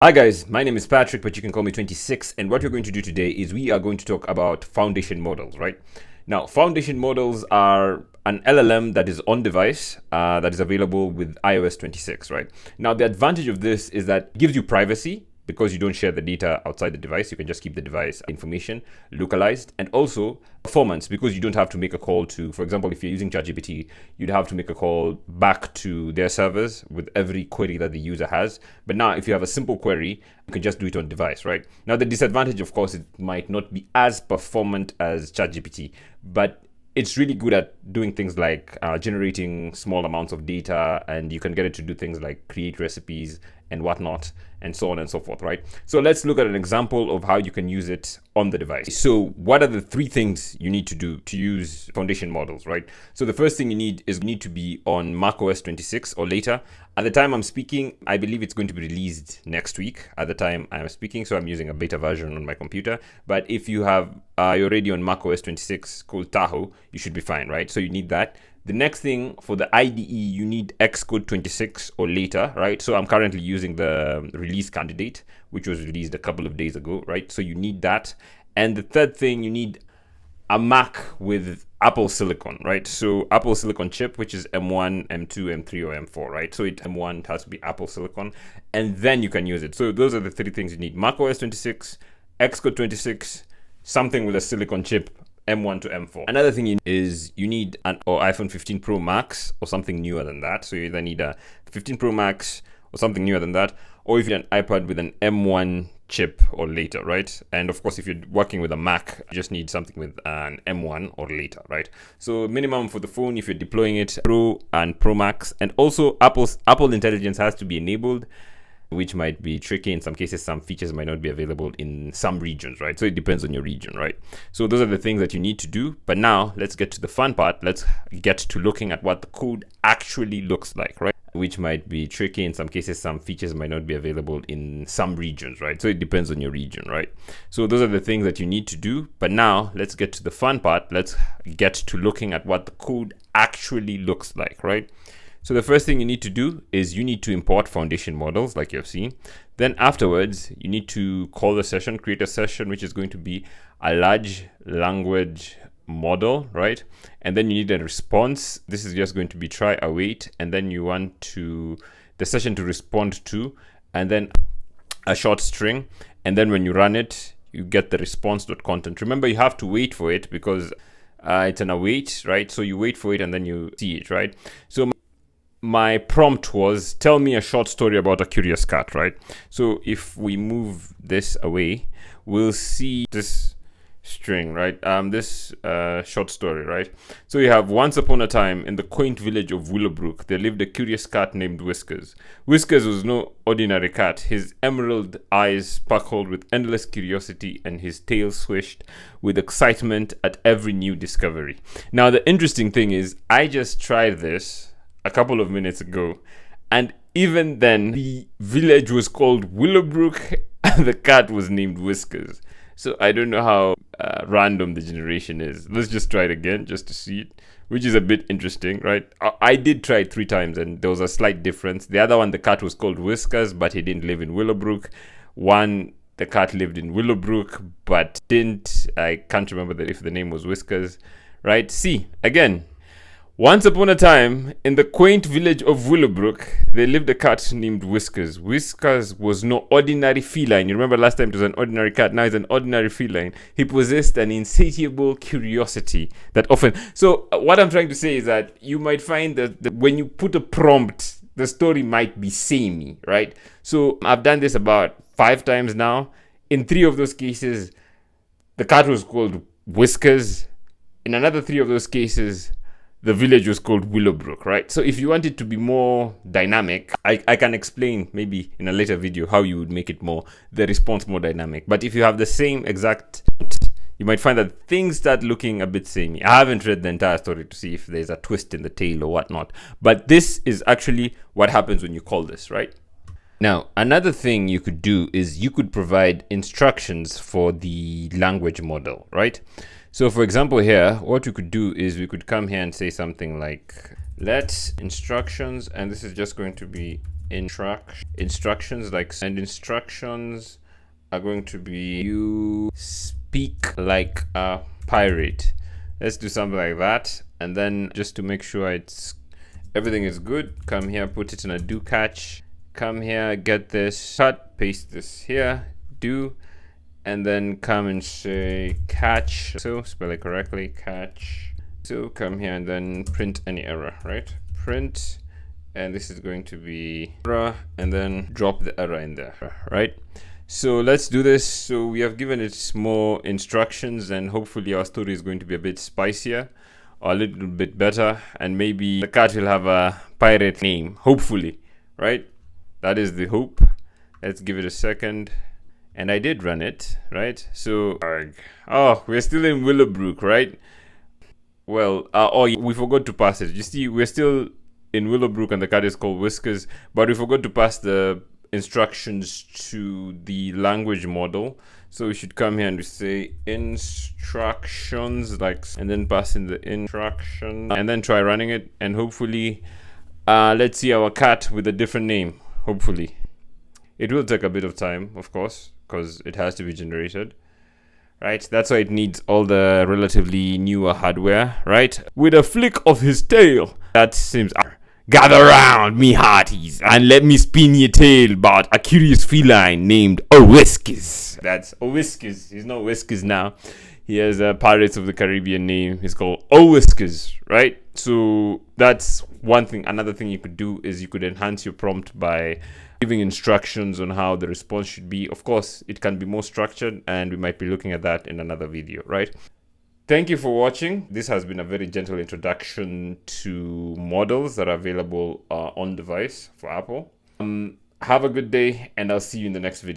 Hi guys, my name is Patrick, but you can call me 26. And what we're going to do today is we are going to talk about foundation models, right? Now, foundation models are an LLM that is on device that is available with iOS 26, right? Now, the advantage of this is that it gives you privacy because you don't share the data outside the device. You can just keep the device information localized, and also performance because you don't have to make a call to, for example, if you're using ChatGPT, you'd have to make a call back to their servers with every query that the user has. But now, if you have a simple query, you can just do it on device, right? Now, the disadvantage, of course, it might not be as performant as ChatGPT, but it's really good at doing things like generating small amounts of data, and you can get it to do things like create recipes and whatnot, and so on and so forth, right? So let's look at an example of how you can use it on the device. So what are the three things you need to do to use foundation models, right? So the first thing you need to be on macOS 26 or later. At the time I'm speaking, I believe it's going to be released next week at the time I'm speaking, so I'm using a beta version on my computer. But if you have you're already on macOS 26 called Tahoe, you should be fine, right? So you need that. The next thing for the IDE, you need Xcode 26 or later, right? So I'm currently using the release candidate, which was released a couple of days ago, right? So you need that. And the third thing, you need a Mac with Apple Silicon, right? So Apple Silicon chip, which is M1, M2, M3, or M4, right? So M1 has to be Apple Silicon, and then you can use it. So those are the three things you need: macOS 26, Xcode 26, something with a silicon chip, M1 to M4. Another thing you need an iPhone 15 Pro Max or something newer than that. So you either need a 15 Pro Max or something newer than that, or if you're an iPad with an M1 chip or later, right? And of course, if you're working with a Mac, you just need something with an M1 or later, right? So minimum for the phone, if you're deploying it, Pro and Pro Max, and also Apple Intelligence has to be enabled, which might be tricky. In some cases, some features might not be available in some regions, right? So it depends on your region, right? So those are the things that you need to do. But now let's get to the fun part. Let's get to looking at what the code actually looks like, right? Which might be tricky. In some cases, some features might not be available in some regions, right? So it depends on your region, right? So those are the things that you need to do. But now let's get to the fun part. Let's get to looking at what the code actually looks like, right? So the first thing you need to do is you need to import foundation models like you've seen. Then afterwards, you need to call a session, create a session, which is going to be a large language model, right? And then you need a response. This is just going to be try, await, and then you want the session to respond to, and then a short string. And then when you run it, you get the response.content. Remember, you have to wait for it because it's an await, right? So you wait for it and then you see it, right? So my prompt was, tell me a short story about a curious cat, right? So if we move this away, we'll see this string, right? This short story, right? So you have, once upon a time in the quaint village of Willowbrook, there lived a curious cat named Whiskers. Whiskers was no ordinary cat. His emerald eyes sparkled with endless curiosity, and his tail swished with excitement at every new discovery. Now, the interesting thing is, I just tried this a couple of minutes ago, and even then the village was called Willowbrook and the cat was named Whiskers. So I don't know how random the generation is. Let's just try it again just to see it, which is a bit interesting, right? I did try it 3 times and there was a slight difference. The other one, the cat was called Whiskers, but he didn't live in Willowbrook. One, the cat lived in Willowbrook but I can't remember if the name was Whiskers, right? See, again, once upon a time, in the quaint village of Willowbrook, there lived a cat named Whiskers. Whiskers was no ordinary feline. You remember last time it was an ordinary cat. Now it's an ordinary feline. He possessed an insatiable curiosity that often... So what I'm trying to say is that you might find that when you put a prompt, the story might be samey, right? So I've done this about 5 times now. In 3 of those cases, the cat was called Whiskers. In another 3 of those cases, the village was called Willowbrook, right? So if you want it to be more dynamic, I can explain maybe in a later video how you would make the response more dynamic. But if you have the same exact, you might find that things start looking a bit samey. I haven't read the entire story to see if there's a twist in the tail or whatnot. But this is actually what happens when you call this, right? Now, another thing you could do is you could provide instructions for the language model, right? So for example here, what we could do is we could come here and say something like, let instructions, and this is just going to be instructions, like, and instructions are going to be, you speak like a pirate. Let's do something like that. And then just to make sure everything is good, come here, put it in a do catch, come here, get this, cut, paste this here, do, and then come and say catch. So spell it correctly, catch. So come here and then print any error, right? Print, and this is going to be error, and then drop the error in there, right? So let's do this. So we have given it more instructions, and hopefully our story is going to be a bit spicier or a little bit better, and maybe the cat will have a pirate name, hopefully, right? That is the hope. Let's give it a second. And I did run it, right? So, oh, we're still in Willowbrook, right? Well, we forgot to pass it. You see, we're still in Willowbrook and the cat is called Whiskers, but we forgot to pass the instructions to the language model. So we should come here and we say instructions, and then pass in the instruction, and then try running it, and hopefully, let's see our cat with a different name, hopefully. It will take a bit of time, of course, because it has to be generated, right? That's why it needs all the relatively newer hardware, right? With a flick of his tail, that seems... Gather round, me hearties, and let me spin your tale about a curious feline named Whiskers. That's Whiskers. He's not Whiskers now. He has a Pirates of the Caribbean name. He's called Whiskers, right? So that's one thing. Another thing you could do is you could enhance your prompt by giving instructions on how the response should be. Of course, it can be more structured, and we might be looking at that in another video, right? Thank you for watching. This has been a very gentle introduction to models that are available on device for Apple. Have a good day, and I'll see you in the next video.